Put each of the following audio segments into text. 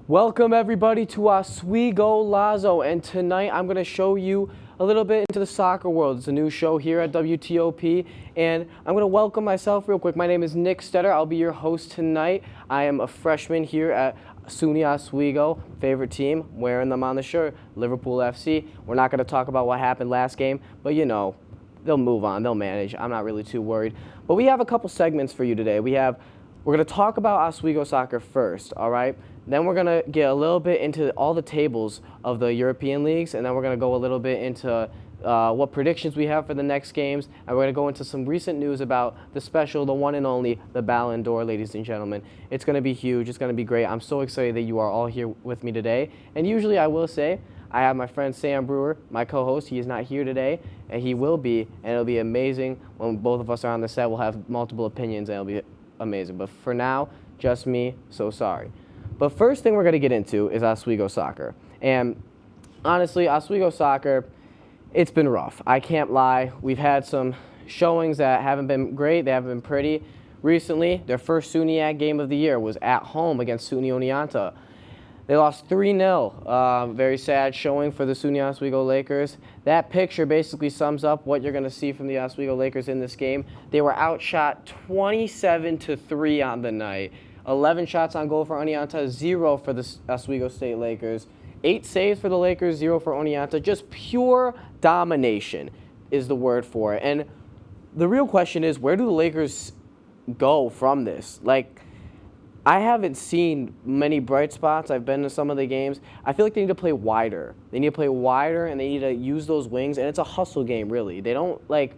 Welcome everybody to Oswegolazo, and tonight I'm going to show you a little bit into the soccer world. It's a new show here at WTOP, and I'm going to welcome myself real quick. My name is Nick Stetter. I'll be your host tonight. I am a freshman here at SUNY Oswego, favorite team, wearing them on the shirt, Liverpool FC. We're not going to talk about what happened last game, but you know, they'll move on, they'll manage. I'm not really too worried. But we have a couple segments for you today. We're going to talk about Oswego soccer first, all right? Then we're going to get a little bit into all the tables of the European leagues, and then we're going to go a little bit into what predictions we have for the next games, and we're going to go into some recent news about the special, the one and only, the Ballon d'Or, ladies and gentlemen. It's going to be huge. It's going to be great. I'm so excited that you are all here with me today. And usually I will say, I have my friend Sam Brewer, my co-host. He is not here today, and he will be, and it'll be amazing when both of us are on the set. We'll have multiple opinions, and it'll be amazing. But for now, just me, so sorry. But first thing we're going to get into is Oswego soccer. And honestly, Oswego soccer, it's been rough. I can't lie. We've had some showings that haven't been great. They haven't been pretty. Recently, their first SUNYAC game of the year was at home against SUNY Oneonta. They lost 3-0. Very sad showing for the SUNY Oswego Lakers. That picture basically sums up what you're going to see from the Oswego Lakers in this game. They were outshot 27-3 on the night. 11 shots on goal for Oneonta, 0 for the Oswego State Lakers. 8 saves for the Lakers, 0 for Oneonta. Just pure domination is the word for it. And the real question is, where do the Lakers go from this? Like, I haven't seen many bright spots. I've been to some of the games. I feel like they need to play wider. They need to play wider, and they need to use those wings. And it's a hustle game, really. They don't like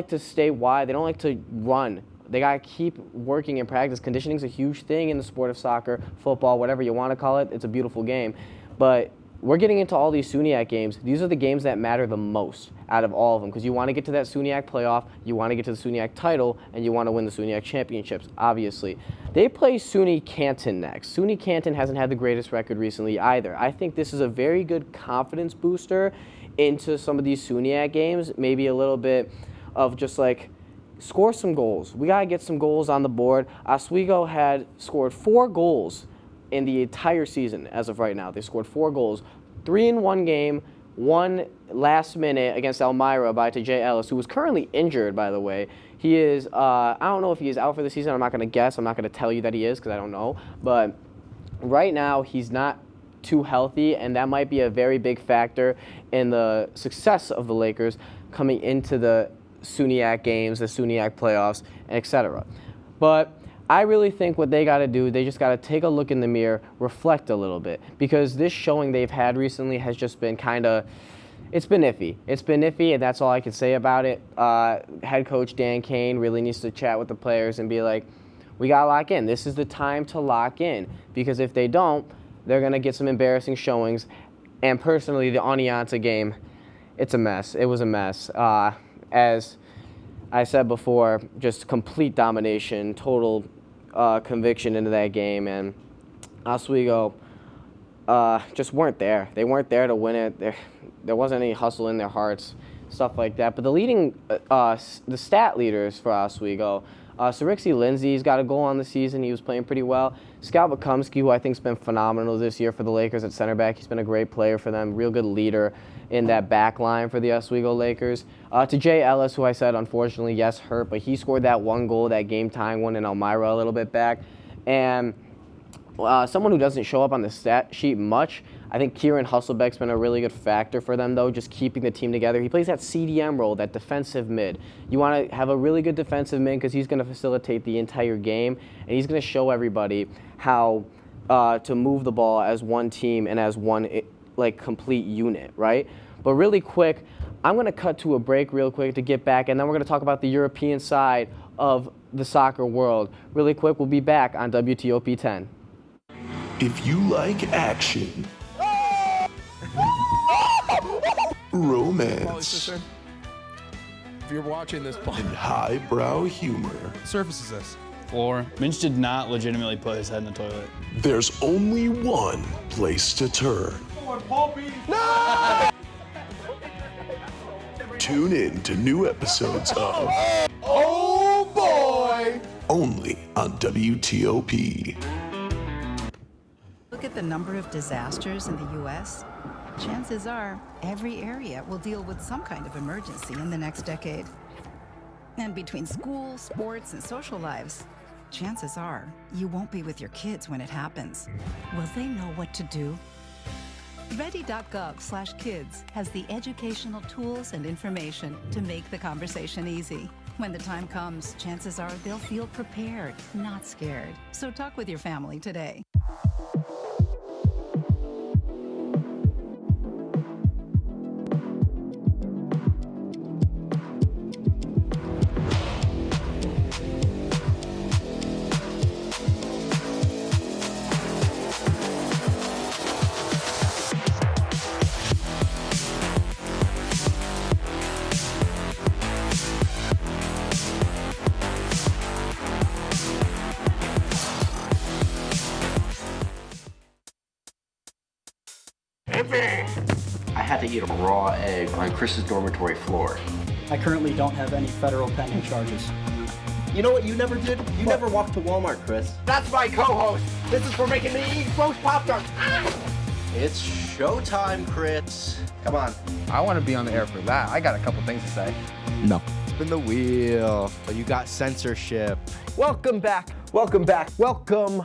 to stay wide. They don't like to run. They got to keep working in practice. Conditioning is a huge thing in the sport of soccer, football, whatever you want to call it. It's a beautiful game. But we're getting into all these SUNYAC games. These are the games that matter the most out of all of them, because you want to get to that SUNYAC playoff, you want to get to the SUNYAC title, and you want to win the SUNYAC championships, obviously. They play SUNY Canton next. SUNY Canton hasn't had the greatest record recently either. I think this is a very good confidence booster into some of these SUNYAC games, maybe a little bit of just like, score some goals. We got to get some goals on the board. Oswego had scored 4 goals in the entire season as of right now. They scored 4 goals, 3 in one game, 1 last minute against Elmira by Jay Ellis, who was currently injured, by the way. He is, I don't know if he is out for the season. I'm not going to guess. I'm not going to tell you that he is because I don't know. But right now, he's not too healthy, and that might be a very big factor in the success of the Lakers coming into the SUNYAC games, the SUNYAC playoffs, etc. But I really think what they got to do, they just got to take a look in the mirror, reflect a little bit, because this showing they've had recently has just been kind of, it's been iffy. It's been iffy, and that's all I can say about it. Head coach Dan Kane really needs to chat with the players and be like, we got to lock in. This is the time to lock in, because if they don't, they're going to get some embarrassing showings. And personally, the Oneonta game, it's a mess. It was a mess. As I said before, just complete domination, total conviction into that game, and Oswego just weren't there. They weren't there to win it. There wasn't any hustle in their hearts, stuff like that. But the stat leaders for Oswego, Sarixi Lindsay's got a goal on the season. He was playing pretty well. Scout Bakumsky, who I think has been phenomenal this year for the Lakers at center back. He's been a great player for them, real good leader in that back line for the Oswego Lakers. To Jay Ellis, who I said, unfortunately, yes, hurt, but he scored that 1 goal, that game-tying one in Elmira a little bit back. And someone who doesn't show up on the stat sheet much, I think Kieran Husselbeck's been a really good factor for them, though, just keeping the team together. He plays that CDM role, that defensive mid. You want to have a really good defensive mid because he's going to facilitate the entire game, and he's going to show everybody how to move the ball as one team and as one complete unit, right? But really quick, I'm going to cut to a break real quick to get back, and then we're going to talk about the European side of the soccer world. Really quick, we'll be back on WTOP 10. If you like action, romance, if you're watching this, and highbrow humor, surface is this. Floor. Minch did not legitimately put his head in the toilet. there's only one place to turn. No! Tune in to new episodes of Oh boy! only on WTOP. Look at at the number of disasters in the U.S., chances are every area will deal with some kind of emergency in the next decade. And between school, sports, and social lives, chances are you won't be with your kids when it happens. Will they know what to do? Ready.gov/kids has the educational tools and information to make the conversation easy. When the time comes, chances are they'll feel prepared, not scared. So talk with your family today. I had to eat a raw egg on Chris's dormitory floor. I currently don't have any federal pending charges. You know what you never did? You never walked to Walmart, Chris. That's my co-host. This is for making me eat roast Pop-Tarts. It's showtime, Chris. Come on. I want to be on the air for that. I got a couple things to say. No. Spin the wheel. But you got censorship. Welcome back. Welcome back. Welcome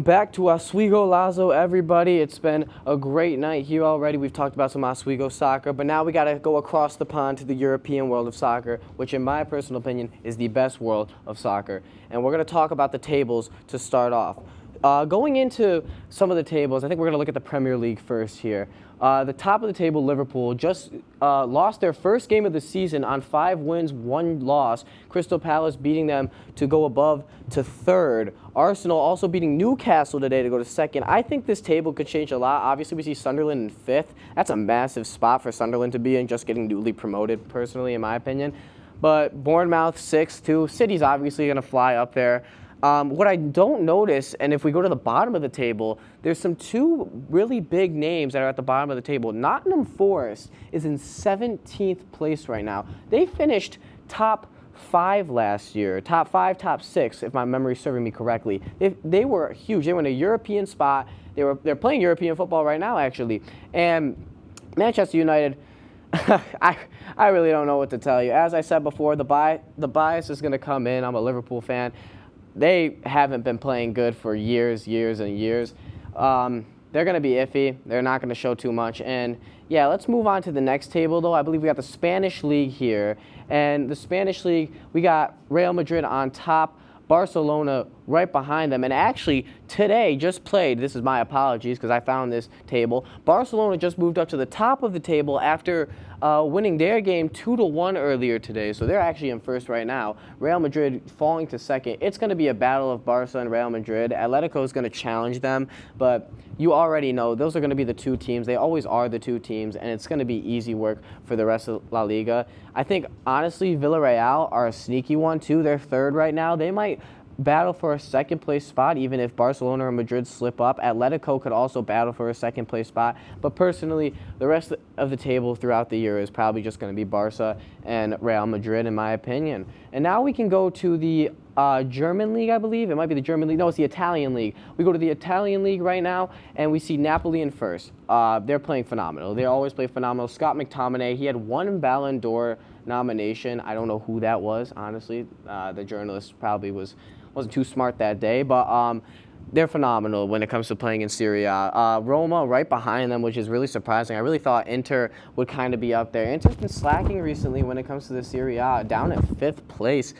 back to Oswegolazo, everybody. It's been a great night here already. We've talked about some Oswego soccer, but now we got to go across the pond to the European world of soccer, which in my personal opinion is the best world of soccer. And we're going to talk about the tables to start off. Going into some of the tables, I think we're going to look at the Premier League first here. The top of the table, Liverpool, just lost their first game of the season on 5 wins, 1 loss. Crystal Palace beating them to go above to 3rd. Arsenal also beating Newcastle today to go to 2nd. I think this table could change a lot. Obviously, we see Sunderland in 5th. That's a massive spot for Sunderland to be in, just getting newly promoted, personally, in my opinion. But Bournemouth 6th, too. City's obviously going to fly up there. What I don't notice, and if we go to the bottom of the table, there's some 2 really big names that are at the bottom of the table. Nottingham Forest is in 17th place right now. They finished top 5 last year, top 5, top 6, if my memory is serving me correctly. They were huge. They were in a European spot. They're playing European football right now, actually. And Manchester United, I really don't know what to tell you. As I said before, the bias is going to come in. I'm a Liverpool fan. They haven't been playing good for years and years. They're going to be iffy. They're not going to show too much. And yeah, let's move on to the next table, though. I believe we got the Spanish League here. And the Spanish League, we got Real Madrid on top, Barcelona right behind them. And actually, today just played, this is my apologies because I found this table, Barcelona just moved up to the top of the table after winning their game 2-1 earlier today. So they're actually in 1st right now. Real Madrid falling to 2nd. It's going to be a battle of Barca and Real Madrid. Atletico is going to challenge them, but you already know those are going to be the 2 teams. They always are the 2 teams, and it's going to be easy work for the rest of La Liga. I think, honestly, Villarreal are a sneaky one, too. They're 3rd right now. They might battle for a 2nd place spot even if Barcelona or Madrid slip up. Atletico could also battle for a 2nd place spot, but personally the rest of the table throughout the year is probably just going to be Barca and Real Madrid in my opinion. And now we can go to the German league, I believe. It might be the German league. No, it's the Italian league. We go to the Italian league right now and we see Napoli in 1st. They're playing phenomenal. They always play phenomenal. Scott McTominay, he had 1 Ballon d'Or nomination. I don't know who that was, honestly. The journalist probably wasn't too smart that day, but they're phenomenal when it comes to playing in Serie A. Roma right behind them, which is really surprising. I really thought Inter would kind of be up there. Inter's been slacking recently when it comes to the Serie A, down at 5th place.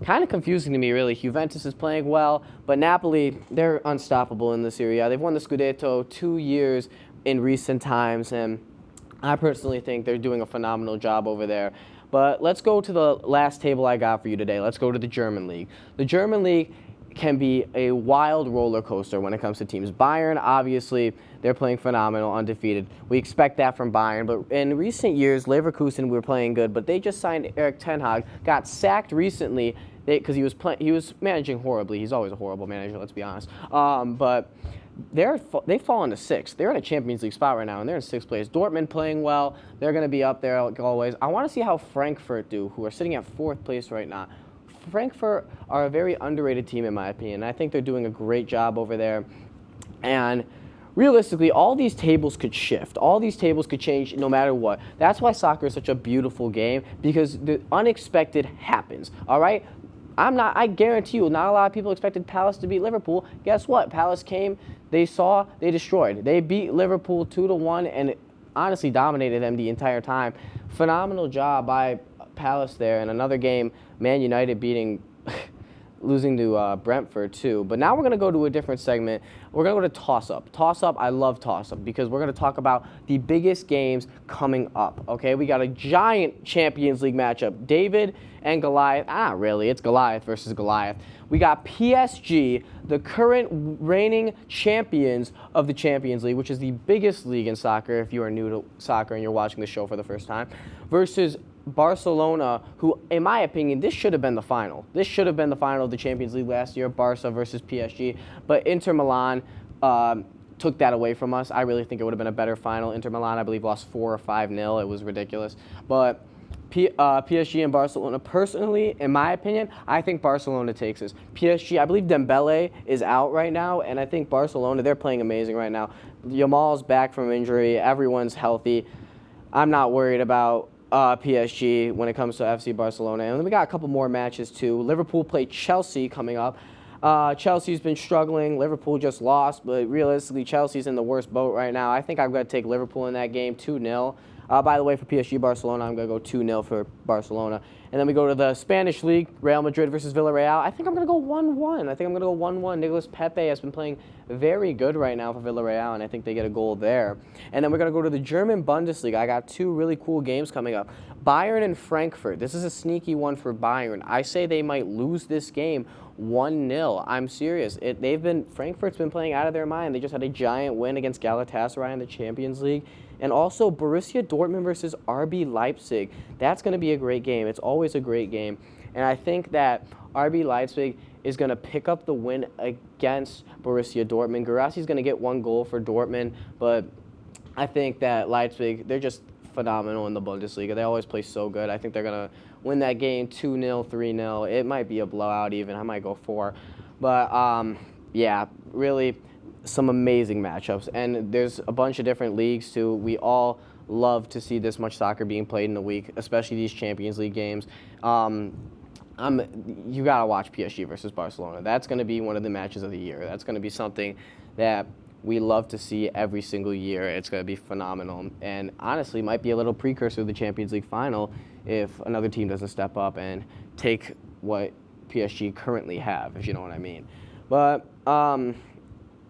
Kind of confusing to me, really. Juventus is playing well, but Napoli, they're unstoppable in the Serie A. They've won the Scudetto 2 years in recent times, and I personally think they're doing a phenomenal job over there. But let's go to the last table I got for you today. Let's go to the German League. The German League can be a wild roller coaster when it comes to teams. Bayern, obviously, they're playing phenomenal, undefeated. We expect that from Bayern. But in recent years, Leverkusen were playing good, but they just signed Erik ten Hag, got sacked recently because he was managing horribly. He's always a horrible manager, let's be honest. But they've fallen to 6th. They're in a Champions League spot right now, and they're in 6th place. Dortmund playing well. They're going to be up there like always. I want to see how Frankfurt do, who are sitting at 4th place right now. Frankfurt are a very underrated team in my opinion. I think they're doing a great job over there. And realistically, all these tables could shift. All these tables could change no matter what. That's why soccer is such a beautiful game, because the unexpected happens, all right? I guarantee you, not a lot of people expected Palace to beat Liverpool. Guess what? Palace came, they saw, they destroyed. They beat Liverpool 2-1 and honestly dominated them the entire time. Phenomenal job by Palace there. And another game, Man United losing to Brentford too. But now we're going to go to a different segment. We're going to go to toss-up. Toss-up, I love toss-up because we're going to talk about the biggest games coming up, okay? We got a giant Champions League matchup. David and Goliath. Really, it's Goliath versus Goliath. We got PSG, the current reigning champions of the Champions League, which is the biggest league in soccer if you are new to soccer and you're watching the show for the first time, versus Barcelona, who, in my opinion, this should have been the final. This should have been the final of the Champions League last year, Barca versus PSG. But Inter Milan took that away from us. I really think it would have been a better final. Inter Milan, I believe, lost 4 or 5-0. It was ridiculous. But PSG and Barcelona, personally, in my opinion, I think Barcelona takes this. PSG, I believe Dembele is out right now, and I think Barcelona, they're playing amazing right now. Yamal's back from injury. Everyone's healthy. I'm not worried about PSG when it comes to FC Barcelona. And then we got a couple more matches too. Liverpool play Chelsea coming up. Chelsea's been struggling. Liverpool just lost, but realistically, Chelsea's in the worst boat right now. I think I'm going to take Liverpool in that game 2-0. By the way, for PSG Barcelona, I'm going to go 2-0 for Barcelona. And then we go to the Spanish League, Real Madrid versus Villarreal. I think I'm going to go 1-1. I think I'm going to go 1-1. Nicolas Pepe has been playing very good right now for Villarreal, and I think they get a goal there. And then we're going to go to the German Bundesliga. I got 2 really cool games coming up. Bayern and Frankfurt. This is a sneaky one for Bayern. I say they might lose this game 1-0. I'm serious. Frankfurt's been playing out of their mind. They just had a giant win against Galatasaray in the Champions League. And also Borussia Dortmund versus RB Leipzig. That's going to be a great game. It's always a great game. And I think that RB Leipzig is going to pick up the win against Borussia Dortmund. Guirassi's going to get 1 goal for Dortmund, but I think that Leipzig, they're just phenomenal in the Bundesliga. They always play so good. I think they're going to win that game 2-0, 3-0. It might be a blowout even. I might go 4. But, yeah, really some amazing matchups. And there's a bunch of different leagues, too. We all love to see this much soccer being played in a week, especially these Champions League games. You got to watch PSG versus Barcelona. That's going to be one of the matches of the year. That's going to be something that we love to see every single year. It's going to be phenomenal. And honestly, might be a little precursor to the Champions League final if another team doesn't step up and take what PSG currently have, if you know what I mean. But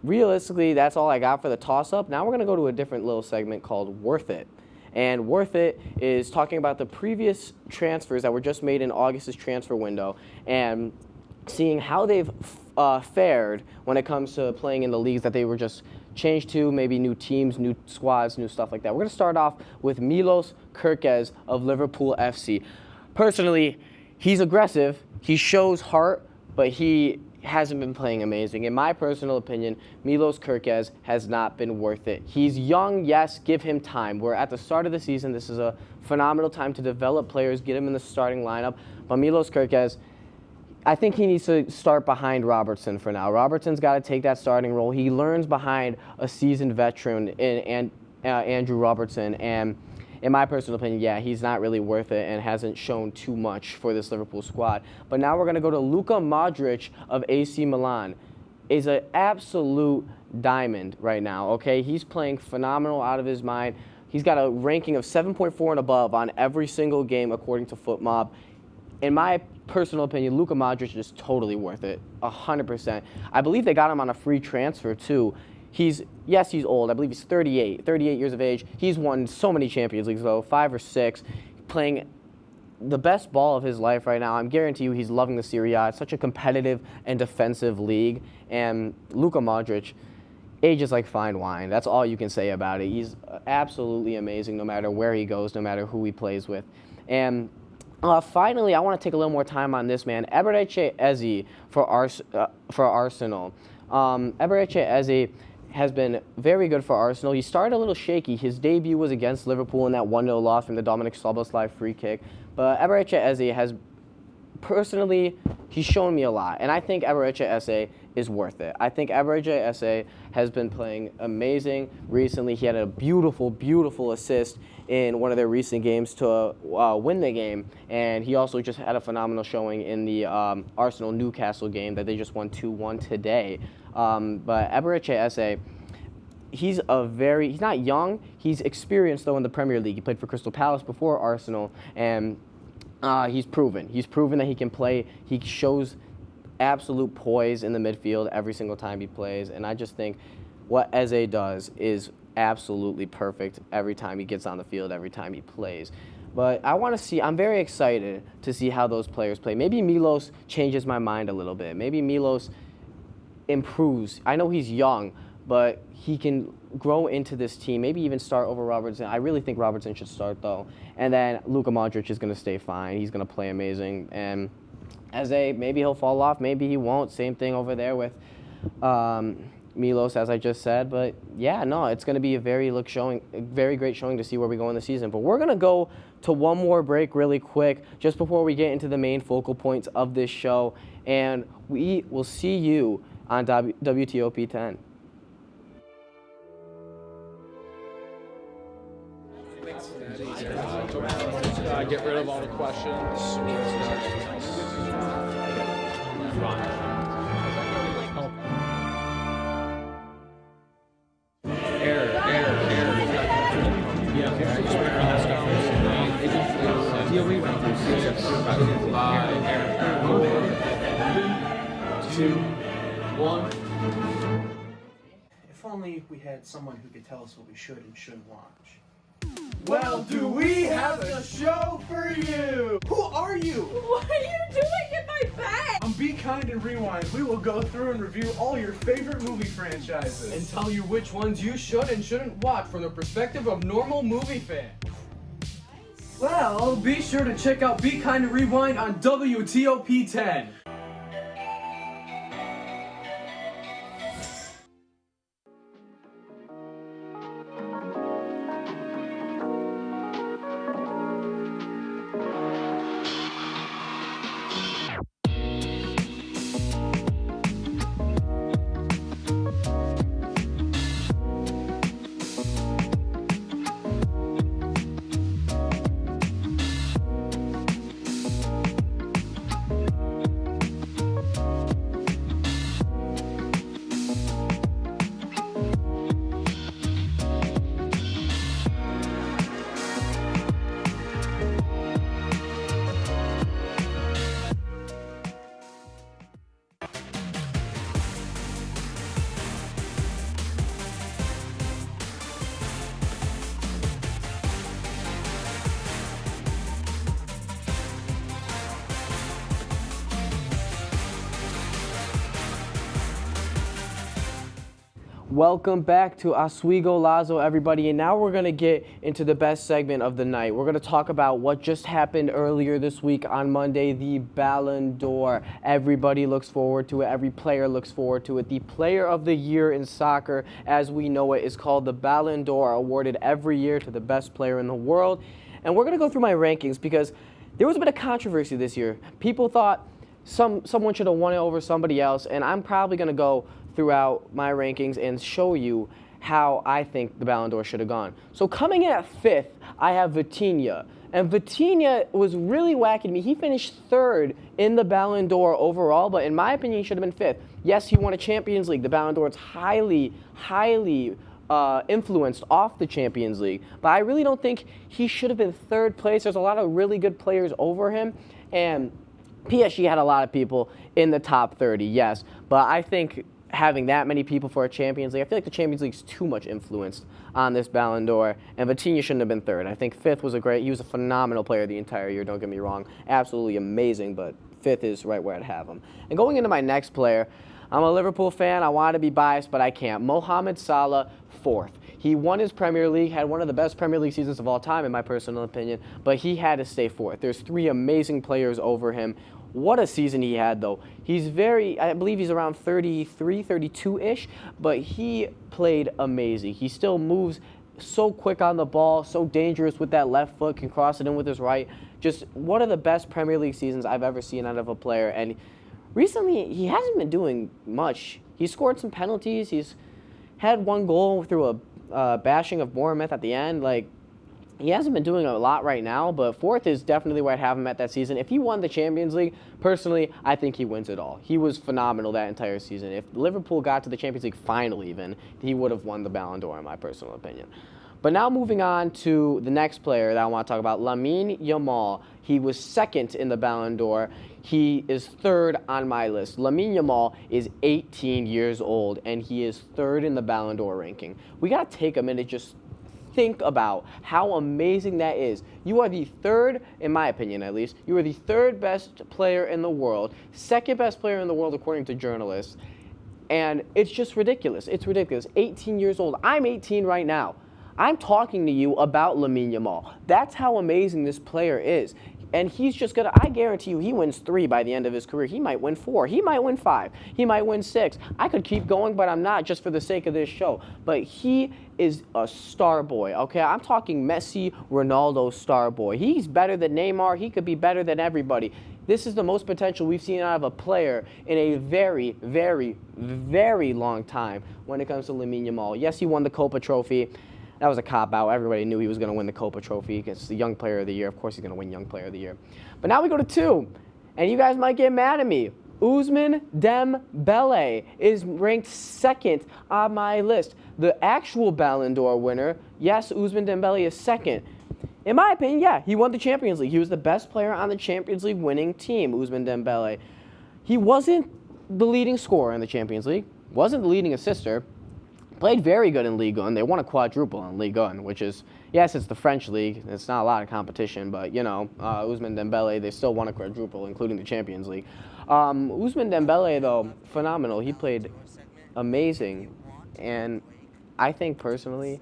realistically, that's all I got for the toss-up. Now we're going to go to a different little segment called Worth It. And Worth It is talking about the previous transfers that were just made in August's transfer window and seeing how they've fared when it comes to playing in the leagues that they were just changed to, maybe new teams, new squads, new stuff like that. We're going to start off with Milos Kerkez of Liverpool FC. Personally, he's aggressive, he shows heart, but he hasn't been playing amazing. In my personal opinion, Milos Kerkez has not been worth it. He's young, yes, give him time. We're at the start of the season. This is a phenomenal time to develop players, get him in the starting lineup. But Milos Kerkez, I think he needs to start behind Robertson for now. Robertson's got to take that starting role. He learns behind a seasoned veteran in Andrew Robertson. And in my personal opinion, yeah, he's not really worth it and hasn't shown too much for this Liverpool squad. But now we're going to go to Luka Modric of AC Milan. Is an absolute diamond right now, okay? He's playing phenomenal out of his mind. He's got a ranking of 7.4 and above on every single game according to FootMob. In my personal opinion, Luka Modric is totally worth it, 100%. I believe they got him on a free transfer too. Yes, he's old. I believe he's 38 years of age. He's won so many Champions Leagues, though, 5 or 6, playing the best ball of his life right now. I'm guarantee you he's loving the Serie A. It's such a competitive and defensive league. And Luka Modric, age is like fine wine. That's all you can say about it. He's absolutely amazing no matter where he goes, no matter who he plays with. And finally, I want to take a little more time on this man, Eberechi Eze for Arsenal. Eberechi Eze has been very good for Arsenal. He started a little shaky. His debut was against Liverpool in that 1-0 loss from the Dominic Szoboszlai free kick. But Eberechi Eze has personally, he's shown me a lot, and I think Eberechi Esse is worth it. I think Eberechi Esse has been playing amazing recently. He had a beautiful, beautiful assist in one of their recent games to win the game, and he also just had a phenomenal showing in the Arsenal-Newcastle game that they just won 2-1 today. But Eberechi Esse, he's not young, he's experienced though in the Premier League. He played for Crystal Palace before Arsenal, and he's proven that he can play. He shows absolute poise in the midfield every single time he plays, and I just think what Eze does is absolutely perfect every time he gets on the field, every time he plays. But I'm very excited to see how those players play. Maybe Milos changes my mind a little bit. Maybe Milos improves. I know he's young, but he can grow into this team, maybe even start over Robertson. I really think Robertson should start, though. And then Luka Modric is going to stay fine. He's going to play amazing. And maybe he'll fall off, maybe he won't. Same thing over there with Milos, as I just said. But yeah, no, it's going to be a very great showing to see where we go in the season. But we're going to go to one more break really quick, just before we get into the main focal points of this show. And we will see you on WTOP 10. Get rid of all the questions. If only we had someone who could tell us what we should and shouldn't watch. Well, do we have a show for you? Who are you? What are you doing in my bed? On Be Kind and Rewind, we will go through and review all your favorite movie franchises. And tell you which ones you should and shouldn't watch from the perspective of normal movie fans. Well, be sure to check out Be Kind and Rewind on WTOP 10. Welcome back to Oswegolazo, everybody, and now we're going to get into the best segment of the night. We're going to talk about what just happened earlier this week on Monday, the Ballon d'Or. Everybody looks forward to it. Every player looks forward to it. The Player of the Year in soccer, as we know it, is called the Ballon d'Or, awarded every year to the best player in the world. And we're going to go through my rankings because there was a bit of controversy this year. People thought someone should have won it over somebody else, and I'm probably going to go throughout my rankings and show you how I think the Ballon d'Or should have gone. So coming in at 5th, I have Vitinha. And Vitinha was really whacking me. He finished 3rd in the Ballon d'Or overall, but in my opinion, he should have been 5th. Yes, he won a Champions League. The Ballon d'Or is highly influenced off the Champions League, but I really don't think he should have been 3rd place. There's a lot of really good players over him, and PSG had a lot of people in the top 30, yes, but I think having that many people for a Champions League, I feel like the Champions League's too much influenced on this Ballon d'Or, and Vitinha shouldn't have been 3rd. I think 5th was he was a phenomenal player the entire year, don't get me wrong, absolutely amazing, but 5th is right where I'd have him. And going into my next player, I'm a Liverpool fan, I want to be biased, but I can't. Mohamed Salah, 4th. He won his Premier League, had one of the best Premier League seasons of all time, in my personal opinion, but he had to stay 4th. There's 3 amazing players over him. What a season he had, though. I believe he's around 33, 32-ish, but he played amazing. He still moves so quick on the ball, so dangerous with that left foot, can cross it in with his right. Just one of the best Premier League seasons I've ever seen out of a player. And recently, he hasn't been doing much. He scored some penalties. He's had one goal through a bashing of Bournemouth at the end. Like, he hasn't been doing a lot right now, but fourth is definitely where I'd have him at that season. If he won the Champions League, personally, I think he wins it all. He was phenomenal that entire season. If Liverpool got to the Champions League final even, he would have won the Ballon d'Or in my personal opinion. But now moving on to the next player that I want to talk about, Lamine Yamal. He was second in the Ballon d'Or. He is third on my list. Lamine Yamal is 18 years old, and he is third in the Ballon d'Or ranking. We got to take a minute just think about how amazing that is. You are the third, in my opinion at least, you are the third best player in the world, second best player in the world according to journalists, and it's just ridiculous. It's ridiculous. 18 years old. I'm 18 right now. I'm talking to you about Lamine Yamal. That's how amazing this player is. And he's just going to, I guarantee you, he wins 3 by the end of his career. He might win 4. He might win 5. He might win 6. I could keep going, but I'm not, just for the sake of this show. But he is a star boy, okay? I'm talking Messi, Ronaldo star boy. He's better than Neymar. He could be better than everybody. This is the most potential we've seen out of a player in a very, very, very long time when it comes to Lamine Yamal. Yes, he won the Copa Trophy. That was a cop-out. Everybody knew he was going to win the Copa Trophy against the Young Player of the Year. Of course he's going to win Young Player of the Year. But now we go to 2, and you guys might get mad at me. Ousmane Dembele is ranked second on my list. The actual Ballon d'Or winner, yes, Ousmane Dembele is second. In my opinion, yeah, he won the Champions League. He was the best player on the Champions League winning team, Ousmane Dembele. He wasn't the leading scorer in the Champions League, wasn't the leading assister. Played very good in Ligue 1. They won a quadruple in Ligue 1, which is, yes, it's the French league. It's not a lot of competition, but, you know, Ousmane Dembele, they still won a quadruple, including the Champions League. Ousmane Dembele, though, phenomenal. He played amazing, and I think, personally,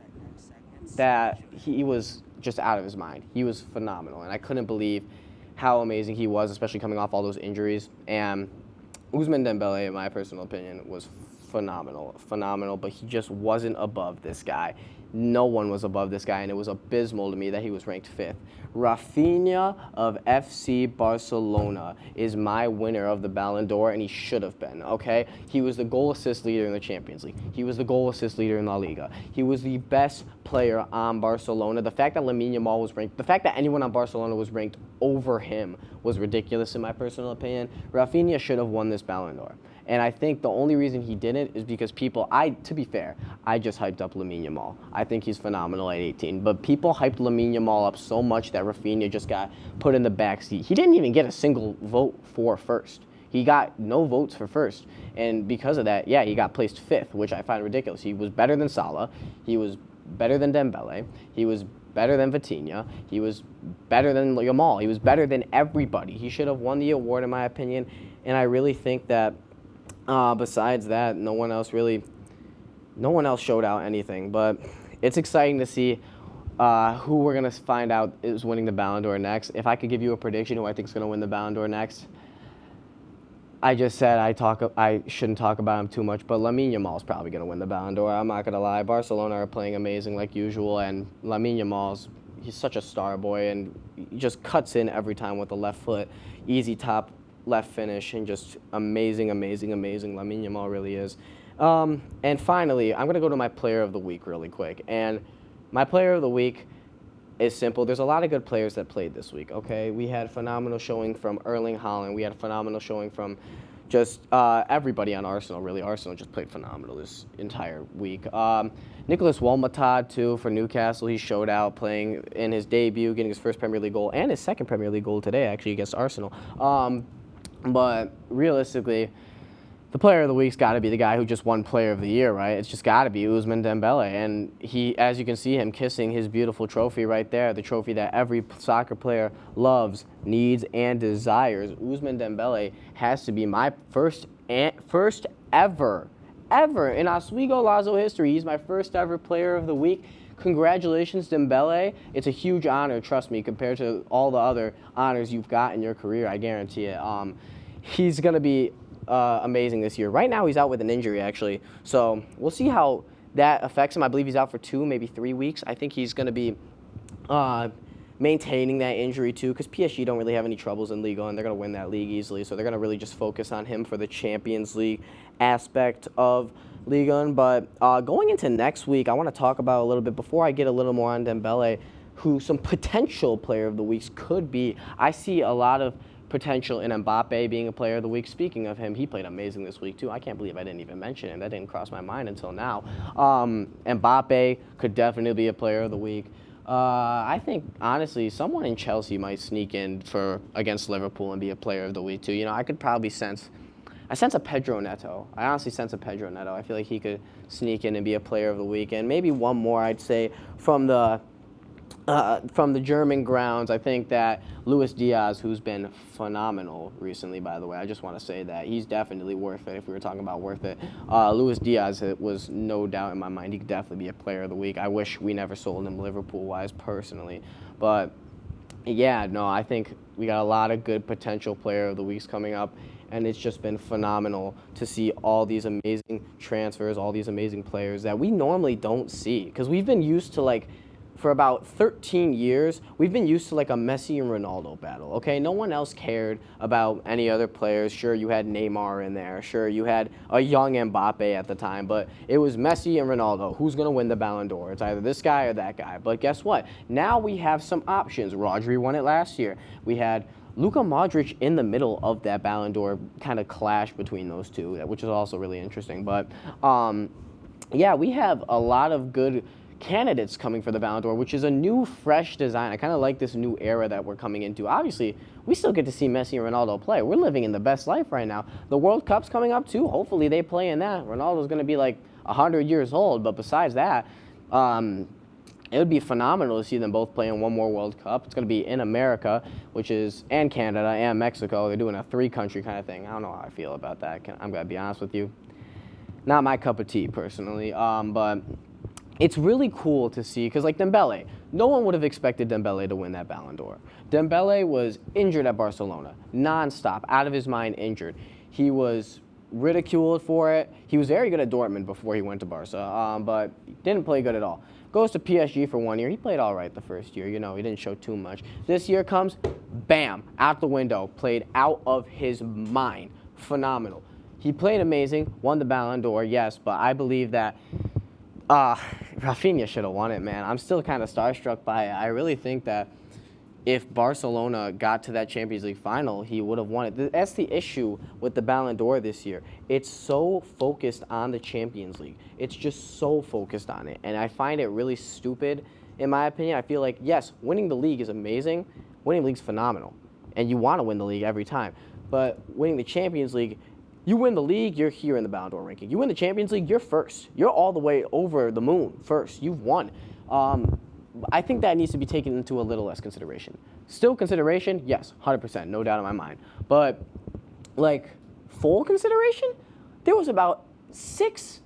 that he was just out of his mind. He was phenomenal, and I couldn't believe how amazing he was, especially coming off all those injuries. And Ousmane Dembele, in my personal opinion, was phenomenal, but he just wasn't above this guy. No one was above this guy, and it was abysmal to me that he was ranked 5th. Rafinha of FC Barcelona is my winner of the Ballon d'Or, and he should have been, okay? He was the goal assist leader in the Champions League. He was the goal assist leader in La Liga. He was the best player on Barcelona. The fact that Lamine Yamal was ranked, the fact that anyone on Barcelona was ranked over him was ridiculous in my personal opinion. Rafinha should have won this Ballon d'Or. And I think the only reason he didn't is because people, to be fair, I just hyped up Lamine Yamal. I think he's phenomenal at 18. But people hyped Lamine Yamal up so much that Rafinha just got put in the backseat. He didn't even get a single vote for first. He got no votes for first. And because of that, yeah, he got placed 5th, which I find ridiculous. He was better than Salah. He was better than Dembele. He was better than Vitinha. He was better than Yamal. He was better than everybody. He should have won the award, in my opinion. And I really think that besides that, no one else showed out anything. But it's exciting to see who we're going to find out is winning the Ballon d'Or next. If I could give you a prediction who I think is going to win the Ballon d'Or next, I just said I shouldn't talk about him too much, but Lamine Yamal is probably going to win the Ballon d'Or. I'm not going to lie. Barcelona are playing amazing like usual, and Lamine Yamal's, he's such a star boy, and he just cuts in every time with the left foot. Easy top left finish, and just amazing. Lamine Yamal really is. And finally, I'm going to go to my player of the week really quick. And my player of the week is simple. There's a lot of good players that played this week, okay? We had phenomenal showing from Erling Haaland. We had a phenomenal showing from just everybody on Arsenal, really. Arsenal just played phenomenal this entire week. Nicholas Walmatad, too, for Newcastle. He showed out playing in his debut, getting his first Premier League goal, and his second Premier League goal today, actually, against Arsenal. But realistically, the player of the week's got to be the guy who just won player of the year, right? It's just got to be Ousmane Dembele. And he, as you can see him kissing his beautiful trophy right there, the trophy that every soccer player loves, needs, and desires. Ousmane Dembele has to be my first ever in Oswegolazo history. He's my first ever player of the week. Congratulations, Dembele. It's a huge honor, trust me, compared to all the other honors you've got in your career, I guarantee it. He's going to be amazing this year. Right now, he's out with an injury, actually. So we'll see how that affects him. I believe he's out for 2, maybe 3 weeks. I think he's going to be maintaining that injury too, because PSG don't really have any troubles in Liga, and they're going to win that league easily. So they're going to really just focus on him for the Champions League aspect of Liga. But going into next week, I want to talk about a little bit, before I get a little more on Dembele, who some potential player of the weeks could be. I see a lot of potential in Mbappe being a player of the week. Speaking of him, he played amazing this week too. I can't believe I didn't even mention him. That didn't cross my mind until now. Mbappe could definitely be a player of the week. I think, honestly, someone in Chelsea might sneak in against Liverpool and be a player of the week too. You know, I could probably sense a Pedro Neto. I honestly sense a Pedro Neto. I feel like he could sneak in and be a player of the week. And maybe one more, I'd say, from the German grounds. I think that Luis Diaz, who's been phenomenal recently, by the way, I just want to say that he's definitely worth it. If we were talking about worth it, Luis Diaz, it was no doubt in my mind he could definitely be a player of the week. I wish we never sold him Liverpool-wise personally, but yeah, no, I think we got a lot of good potential player of the weeks coming up, and it's just been phenomenal to see all these amazing transfers, all these amazing players that we normally don't see, because we've been used to, like, for about 13 years, we've been used to like a Messi and Ronaldo battle, okay? No one else cared about any other players. Sure, you had Neymar in there. Sure, you had a young Mbappe at the time, but it was Messi and Ronaldo. Who's going to win the Ballon d'Or? It's either this guy or that guy. But guess what? Now we have some options. Rodri won it last year. We had Luka Modric in the middle of that Ballon d'Or kind of clash between those two, which is also really interesting. But, yeah, we have a lot of good candidates coming for the Ballon d'Or, which is a new, fresh design. I kind of like this new era that we're coming into. Obviously, we still get to see Messi and Ronaldo play. We're living in the best life right now. The World Cup's coming up, too. Hopefully, they play in that. Ronaldo's going to be like 100 years old, but besides that, it would be phenomenal to see them both play in one more World Cup. It's going to be in America, and Canada, and Mexico. They're doing a 3-country kind of thing. I don't know how I feel about that. I'm going to be honest with you. Not my cup of tea, personally, but it's really cool to see, because like Dembele, no one would have expected Dembele to win that Ballon d'Or. Dembele was injured at Barcelona, nonstop, out of his mind injured. He was ridiculed for it. He was very good at Dortmund before he went to Barca, but didn't play good at all. Goes to PSG for 1 year. He played all right the first year. You know, he didn't show too much. This year comes, bam, out the window, played out of his mind. Phenomenal. He played amazing, won the Ballon d'Or, yes, but I believe that Rafinha should have won it, man. I'm still kind of starstruck by it. I really think that if Barcelona got to that Champions League final, he would have won it. That's the issue with the Ballon d'Or this year. It's so focused on the Champions League. It's just so focused on it. And I find it really stupid, in my opinion. I feel like, yes, winning the league is amazing. Winning the league is phenomenal. And you want to win the league every time. But winning the Champions League, you win the league, you're here in the Ballon d'Or ranking. You win the Champions League, you're first. You're all the way over the moon first. You've won. I think that needs to be taken into a little less consideration. Still consideration, yes, 100%, no doubt in my mind. But, like, full consideration? There was about 6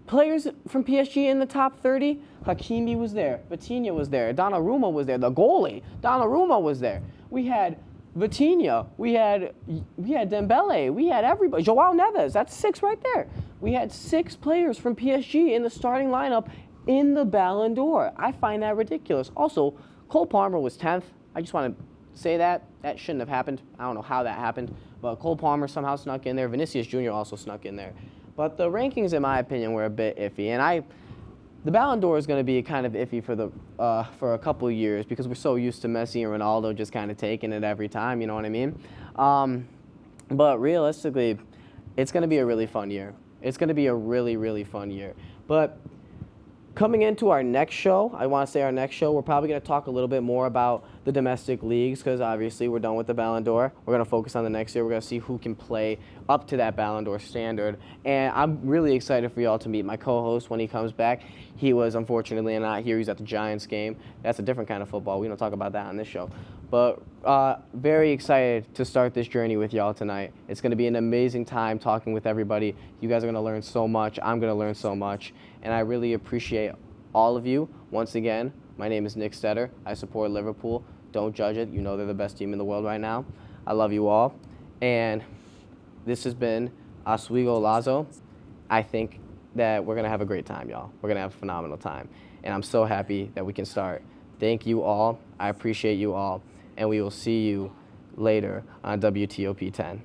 players from PSG in the top 30. Hakimi was there. Vitinha was there. Donnarumma was there. The goalie, Donnarumma was there. We had Vitinha, we had Dembele, we had everybody. Joao Neves, that's 6 right there. We had 6 players from PSG in the starting lineup in the Ballon d'Or. I find that ridiculous. Also, Cole Palmer was 10th. I just want to say that. That shouldn't have happened. I don't know how that happened, but Cole Palmer somehow snuck in there. Vinicius Jr. also snuck in there. But the rankings, in my opinion, were a bit iffy, and the Ballon d'Or is going to be kind of iffy for a couple of years, because we're so used to Messi and Ronaldo just kind of taking it every time, you know what I mean? But realistically, it's going to be a really fun year. It's going to be a really, really fun year. But coming into our next show, I want to say our next show, we're probably going to talk a little bit more about the domestic leagues, because obviously we're done with the Ballon d'Or. We're going to focus on the next year. We're going to see who can play up to that Ballon d'Or standard. And I'm really excited for y'all to meet my co-host when he comes back. He was unfortunately not here. He's at the Giants game. That's a different kind of football. We don't talk about that on this show. But very excited to start this journey with y'all tonight. It's going to be an amazing time talking with everybody. You guys are going to learn so much. I'm going to learn so much. And I really appreciate all of you. Once again, my name is Nick Stetter. I support Liverpool. Don't judge it. You know they're the best team in the world right now. I love you all. And this has been Oswegolazo. I think that we're going to have a great time, y'all. We're going to have a phenomenal time. And I'm so happy that we can start. Thank you all. I appreciate you all. And we will see you later on WTOP 10.